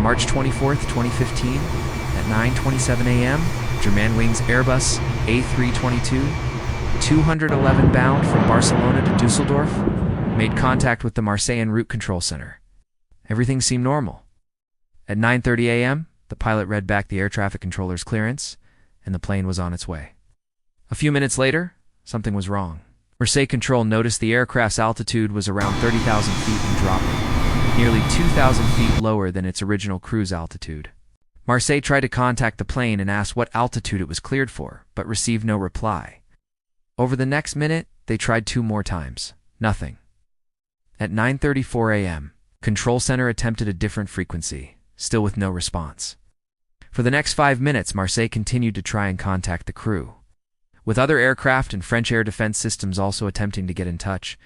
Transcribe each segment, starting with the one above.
March 24, 2015, at 9:27 a.m., Germanwings Airbus A322, 211 bound from Barcelona to Dusseldorf, made contact with the Marseille en route control center. Everything seemed normal. At 9:30 a.m., the pilot read back the air traffic controller's clearance, and the plane was on its way. A few minutes later, something was wrong. Marseille Control noticed the aircraft's altitude was around 30,000 feet and dropping, nearly 2,000 feet lower than its original cruise altitude. Marseille tried to contact the plane and asked what altitude it was cleared for, but received no reply. Over the next minute, they tried 2 more times. Nothing. At 9:34 a.m., Control Center attempted a different frequency, still with no response. For the next 5 minutes, Marseille continued to try and contact the crew, with other aircraft and French air defense systems also attempting to get in touch.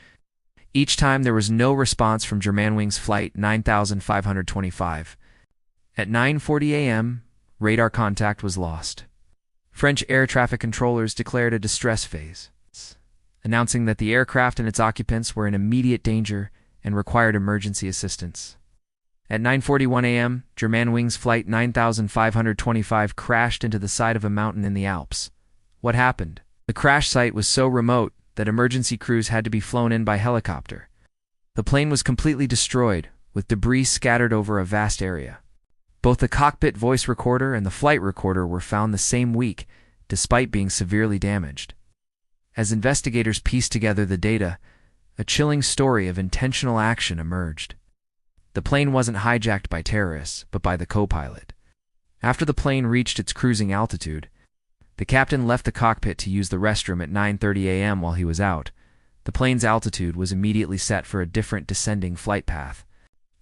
Each time there was no response from Germanwings Flight 9525. At 9:40 a.m., radar contact was lost. French air traffic controllers declared a distress phase, announcing that the aircraft and its occupants were in immediate danger and required emergency assistance. At 9:41 a.m., Germanwings Flight 9525 crashed into the side of a mountain in the Alps. What happened? The crash site was so remote that emergency crews had to be flown in by helicopter. The plane was completely destroyed, with debris scattered over a vast area. Both the cockpit voice recorder and the flight recorder were found the same week, despite being severely damaged. As investigators pieced together the data, a chilling story of intentional action emerged. The plane wasn't hijacked by terrorists, but by the co-pilot. After the plane reached its cruising altitude, the captain left the cockpit to use the restroom at 9:30 a.m. while he was out. The plane's altitude was immediately set for a different descending flight path.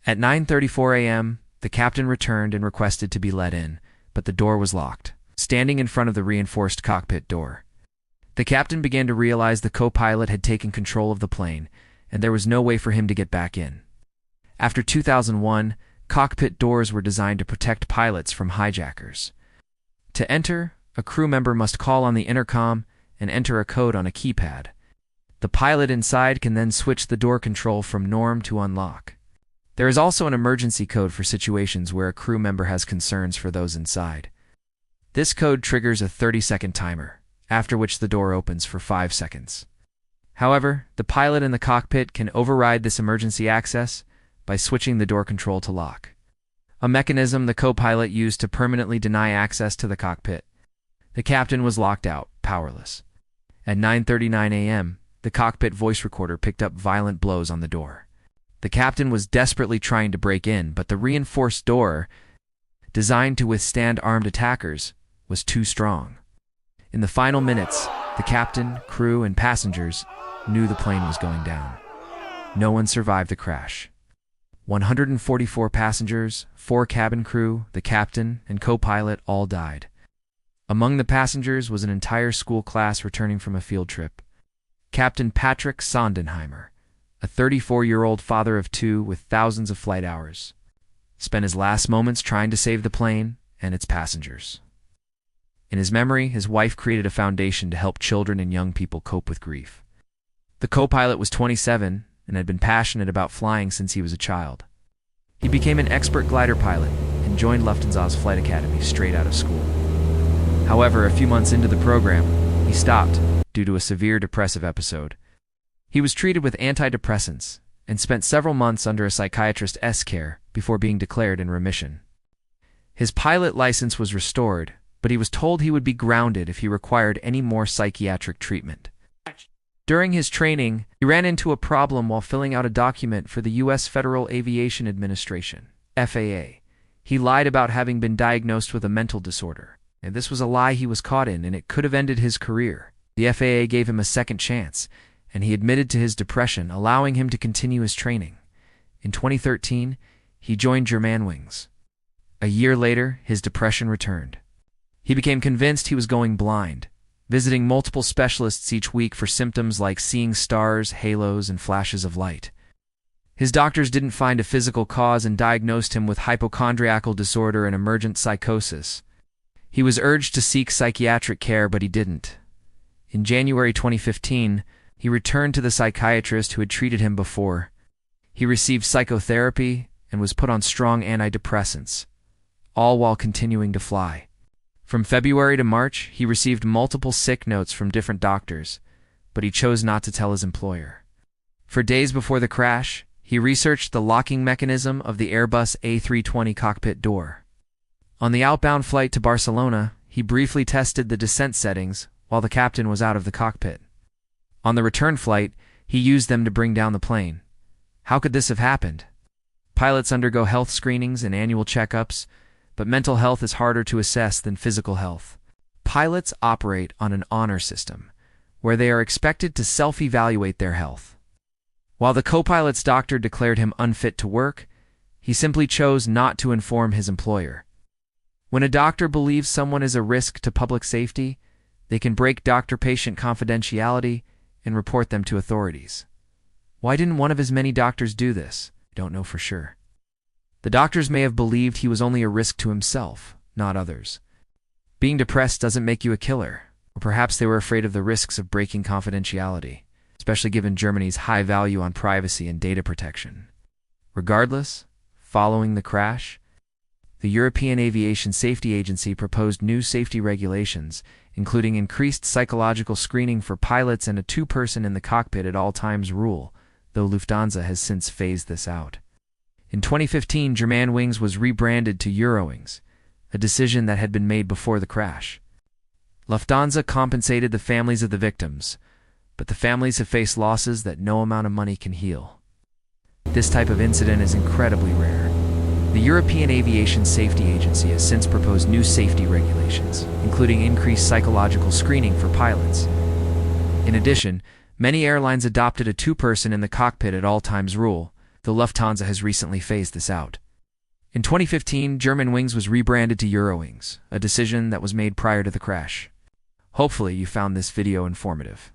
At 9:34 a.m., the captain returned and requested to be let in, but the door was locked, standing in front of the reinforced cockpit door. The captain began to realize the co-pilot had taken control of the plane, and there was no way for him to get back in. After 2001, cockpit doors were designed to protect pilots from hijackers. To enter, a crew member must call on the intercom and enter a code on a keypad. The pilot inside can then switch the door control from norm to unlock. There is also an emergency code for situations where a crew member has concerns for those inside. This code triggers a 30-second timer, after which the door opens for 5 seconds. However, the pilot in the cockpit can override this emergency access by switching the door control to lock, a mechanism the co-pilot used to permanently deny access to the cockpit. The captain was locked out, powerless. At 9:39 a.m., the cockpit voice recorder picked up violent blows on the door. The captain was desperately trying to break in, but the reinforced door, designed to withstand armed attackers, was too strong. In the final minutes, the captain, crew, and passengers knew the plane was going down. No one survived the crash. 144 passengers, 4 cabin crew, the captain, and co-pilot all died. Among the passengers was an entire school class returning from a field trip. Captain Patrick Sondenheimer, a 34-year-old father of 2 with thousands of flight hours, spent his last moments trying to save the plane and its passengers. In his memory, his wife created a foundation to help children and young people cope with grief. The co-pilot was 27 and had been passionate about flying since he was a child. He became an expert glider pilot and joined Lufthansa's flight academy straight out of school. However, a few months into the program, he stopped due to a severe depressive episode. He was treated with antidepressants and spent several months under a psychiatrist's care before being declared in remission. His pilot license was restored, but he was told he would be grounded if he required any more psychiatric treatment. During his training, he ran into a problem while filling out a document for the U.S. Federal Aviation Administration, FAA. He lied about having been diagnosed with a mental disorder, and this was a lie he was caught in, and it could have ended his career. The FAA gave him a second chance, and he admitted to his depression, allowing him to continue his training. In 2013, he joined Germanwings. A year later, his depression returned. He became convinced he was going blind, visiting multiple specialists each week for symptoms like seeing stars, halos, and flashes of light. His doctors didn't find a physical cause and diagnosed him with hypochondriacal disorder and emergent psychosis. He was urged to seek psychiatric care, but he didn't. In January 2015, he returned to the psychiatrist who had treated him before. He received psychotherapy, and was put on strong antidepressants, all while continuing to fly. From February to March, he received multiple sick notes from different doctors, but he chose not to tell his employer. For days before the crash, he researched the locking mechanism of the Airbus A320 cockpit door. On the outbound flight to Barcelona, he briefly tested the descent settings while the captain was out of the cockpit. On the return flight, he used them to bring down the plane. How could this have happened? Pilots undergo health screenings and annual checkups, but mental health is harder to assess than physical health. Pilots operate on an honor system, where they are expected to self-evaluate their health. While the co-pilot's doctor declared him unfit to work, he simply chose not to inform his employer. When a doctor believes someone is a risk to public safety, they can break doctor-patient confidentiality and report them to authorities. Why didn't one of his many doctors do this? I don't know for sure. The doctors may have believed he was only a risk to himself, not others. Being depressed doesn't make you a killer, or perhaps they were afraid of the risks of breaking confidentiality, especially given Germany's high value on privacy and data protection. Regardless, following the crash, the European Aviation Safety Agency proposed new safety regulations, including increased psychological screening for pilots and a two-person in the cockpit at all times rule, though Lufthansa has since phased this out. In 2015, Germanwings was rebranded to Eurowings, a decision that had been made before the crash. Lufthansa compensated the families of the victims, but the families have faced losses that no amount of money can heal. This type of incident is incredibly rare. The European Aviation Safety Agency has since proposed new safety regulations, including increased psychological screening for pilots. In addition, many airlines adopted a two-person in the cockpit at all times rule, though Lufthansa has recently phased this out. In 2015, Germanwings was rebranded to Eurowings, a decision that was made prior to the crash. Hopefully you found this video informative.